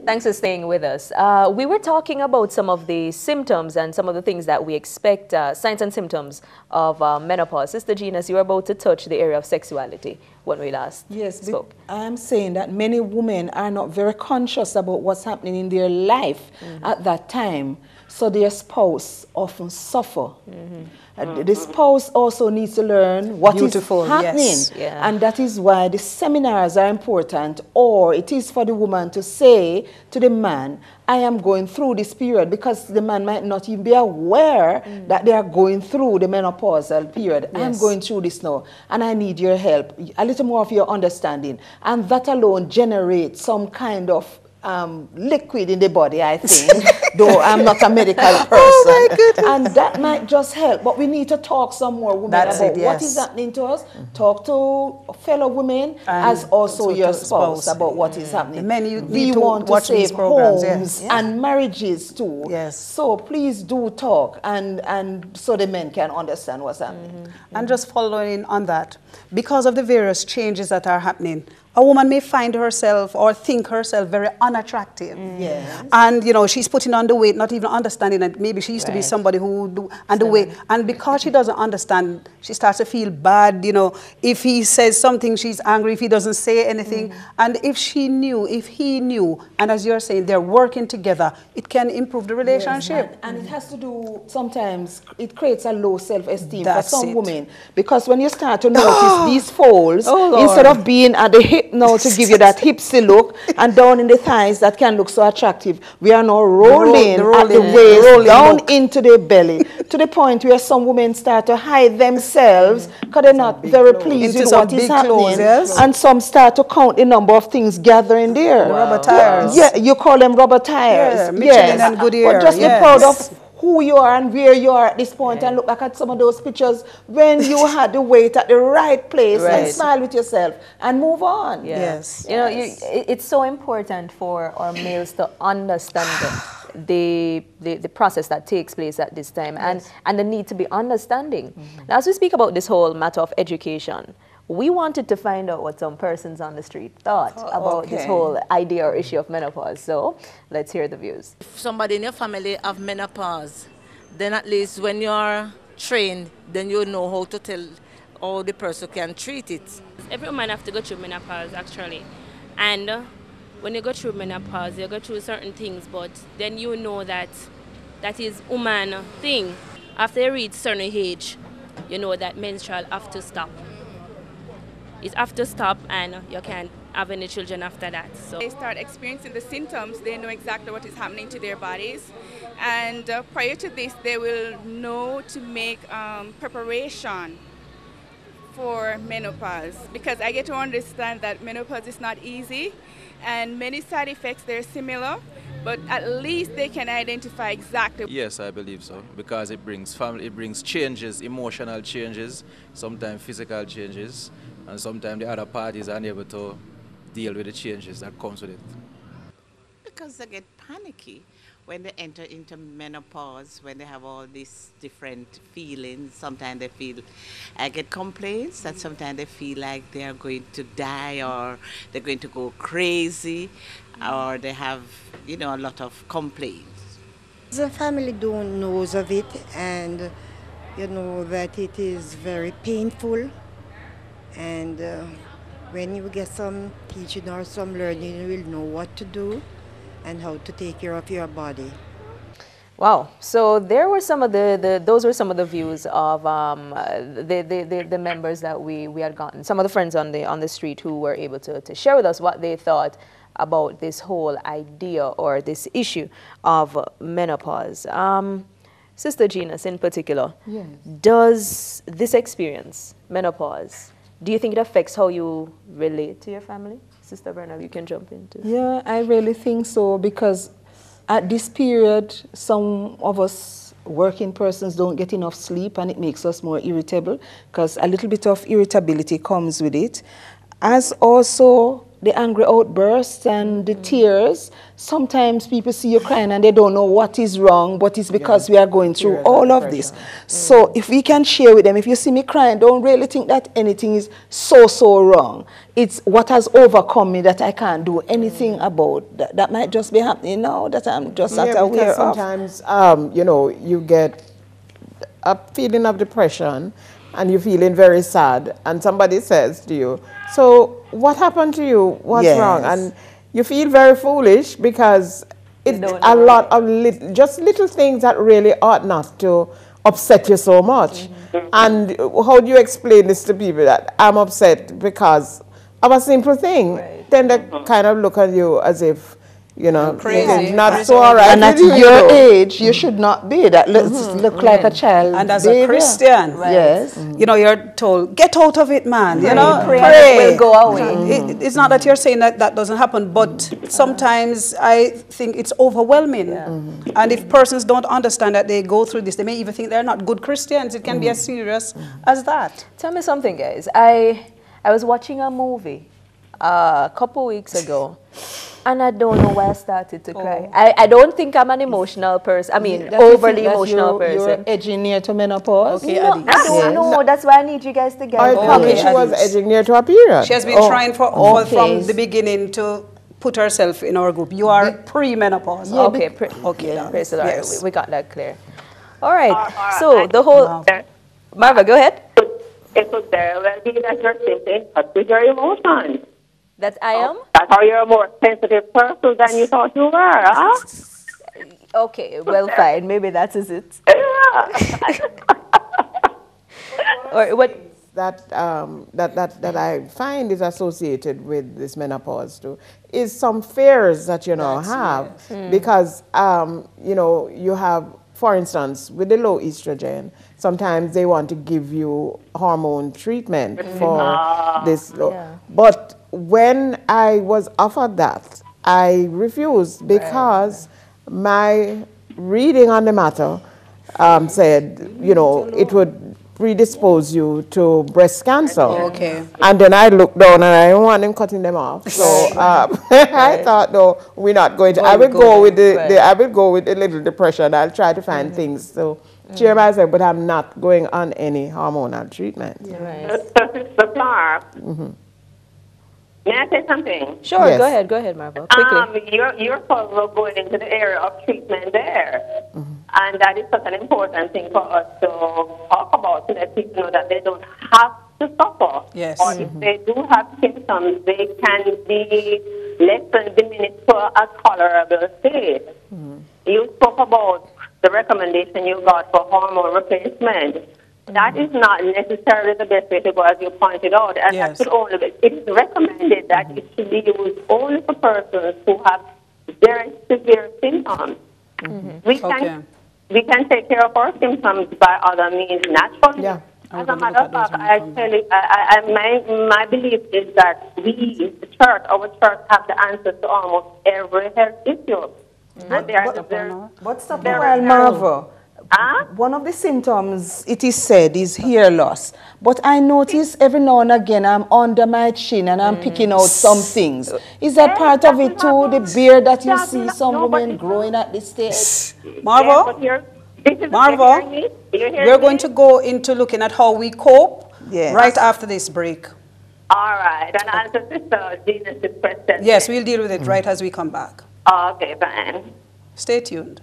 Thanks for staying with us. We were talking about some of the symptoms and some of the things that we expect, signs and symptoms of menopause. Sister Genius, you were about to touch the area of sexuality when we last spoke. I'm saying that many women are not very conscious about what's happening in their life at that time, so their spouse often suffer. The spouse also needs to learn what is happening, and that is why the seminars are important, or it is for the woman to say to the man, I am going through this period, because the man might not even be aware that they are going through the menopausal period. I'm going through this now, and I need your help, a little more of your understanding, and that alone generates some kind of liquid in the body, I think, though I'm not a medical person. Oh my goodness. And that might just help. But we need to talk some more women about what is happening to us. Talk to fellow women as also your spouse about what is happening. The men, we want to save homes and marriages too. So please do talk, and so the men can understand what's happening. And just following on that, because of the various changes that are happening, a woman may find herself or think herself very unattractive. And, you know, she's putting on the weight, not even understanding that maybe she used to be somebody who do, and the weight. And because she doesn't understand, she starts to feel bad, you know. If he says something, she's angry. If he doesn't say anything. And if she knew, if he knew, and as you're saying, they're working together, it can improve the relationship. And it has to do, sometimes, it creates a low self-esteem for some women. Because when you start to notice these folds, instead of being at the hip now to give you that hipsy look, and down in the thighs that can look so attractive, we are now rolling at the waist, down into the belly, to the point where some women start to hide themselves because they're not very pleased with what is happening. And some start to count the number of things gathering there. Rubber tires. Yeah, you call them rubber tires. Michelin and Goodyear. But just be proud of who you are and where you are at this point, and look back at some of those pictures when you had the weight at the right place, and smile with yourself and move on. You know, it's so important for our males to understand the process that takes place at this time, and the need to be understanding. Now, as we speak about this whole matter of education, we wanted to find out what some persons on the street thought about this whole idea or issue of menopause. So let's hear the views. If somebody in your family have menopause, then at least when you're trained, then you know how to tell how the person can treat it. Every woman have to go through menopause, actually. And when you go through menopause, you go through certain things, but then you know that that is woman thing. After you reach certain age, you know that menstrual have to stop. It have to stop, and you can't have any children after that. So they start experiencing the symptoms, they know exactly what is happening to their bodies, and prior to this they will know to make preparation for menopause, because I get to understand that menopause is not easy and many side effects, they're similar, but at least they can identify exactly. Yes, I believe so, because it brings family, it brings changes, emotional changes, sometimes physical changes, and sometimes the other parties are unable to deal with the changes that comes with it. Because they get panicky when they enter into menopause, when they have all these different feelings. Sometimes they feel, I get complaints that sometimes they feel like they are going to die, or they're going to go crazy, or they have, you know, a lot of complaints. The family don't know of it, and you know that it is very painful. And when you get some teaching or some learning, you will know what to do and how to take care of your body. Wow. So there were some of those were some of the views of the members that we had gotten, some of the friends on the street who were able to share with us what they thought about this whole idea or this issue of menopause. Sister Genius in particular, does this experience, menopause, do you think it affects how you relate to your family? Sister Bernard, you can jump into. Yeah, I really think so, because at this period, some of us working persons don't get enough sleep, and it makes us more irritable, because a little bit of irritability comes with it. As also the angry outbursts and the tears. Sometimes people see you crying and they don't know what is wrong, but it's because we are going through all of this. So if we can share with them, if you see me crying, don't really think that anything is so wrong. It's what has overcome me that I can't do anything about. That might just be happening now that I'm just not aware of. Sometimes, you know, you get a feeling of depression and you're feeling very sad, and somebody says to you, so what happened to you? What's wrong? And you feel very foolish because it's a lot of just little things that really ought not to upset you so much. And how do you explain this to people that I'm upset because of a simple thing? Then they kind of look at you as if, you know, crazy. Not so all right. And at your age, you should not be. That looks look like a child. And as a Christian, yes, you know, you're told, get out of it, man. You know, pray. Will go away. It's not that you're saying that that doesn't happen, but sometimes I think it's overwhelming. And if persons don't understand that they go through this, they may even think they're not good Christians. It can be as serious as that. Tell me something, guys. I was watching a movie a couple weeks ago, and I don't know why I started to cry. I don't think I'm an emotional person. I mean, overly emotional person. You're edging near to menopause? Okay, no, I don't know. That's why I need you guys to get I thought she was edging near to a period. She has been trying from the beginning to put herself in our group. You are pre-menopause. Yeah, okay, praise the Lord. Yes. We got that clear. All right. So the whole... Marva, go ahead. It could very well be that you're simply in touch with your emotions. That I am? That's how you're a more sensitive person than you thought you were, huh? Okay, well, fine. Maybe that is it. Or what? That I find is associated with this menopause too is some fears that you know have because you know you have, for instance, with the low estrogen, sometimes they want to give you hormone treatment for this low. But when I was offered that, I refused because my reading on the matter said, you know, it would predispose you to breast cancer. Okay. And then I looked down and I didn't want them cutting them off. So I thought, no, we're not going to. I will go with I will go with a little depression. I'll try to find things to cheer myself, but I'm not going on any hormonal treatment. Sister Clark, may I say something? Sure, yes. Go ahead, Marva. Quickly. You're going into the area of treatment there. And that is such an important thing for us to talk about, to let people know that they don't have to suffer. Yes. Or if they do have symptoms, they can be less than diminished to a tolerable state. You spoke about the recommendation you got for hormone replacement. That is not necessarily the best way to go, as you pointed out. And that could only be, it is recommended that it should be used only for persons who have very severe symptoms. We can take care of our symptoms by other means naturally. As a matter of fact, I tell you, my belief is that we, the church, our church, have the answers to almost every health issue. And they are But stop a while, Marva. One of the symptoms, it is said, is hair loss. But I notice every now and again I'm under my chin and I'm picking out some things. Is that part of it too, the beard that you see some women growing at this stage? Marva, we're going to go into looking at how we cope right after this break. All right. And answer Sister Jesus' question. Yes, we'll deal with it right as we come back. Okay, fine. Stay tuned.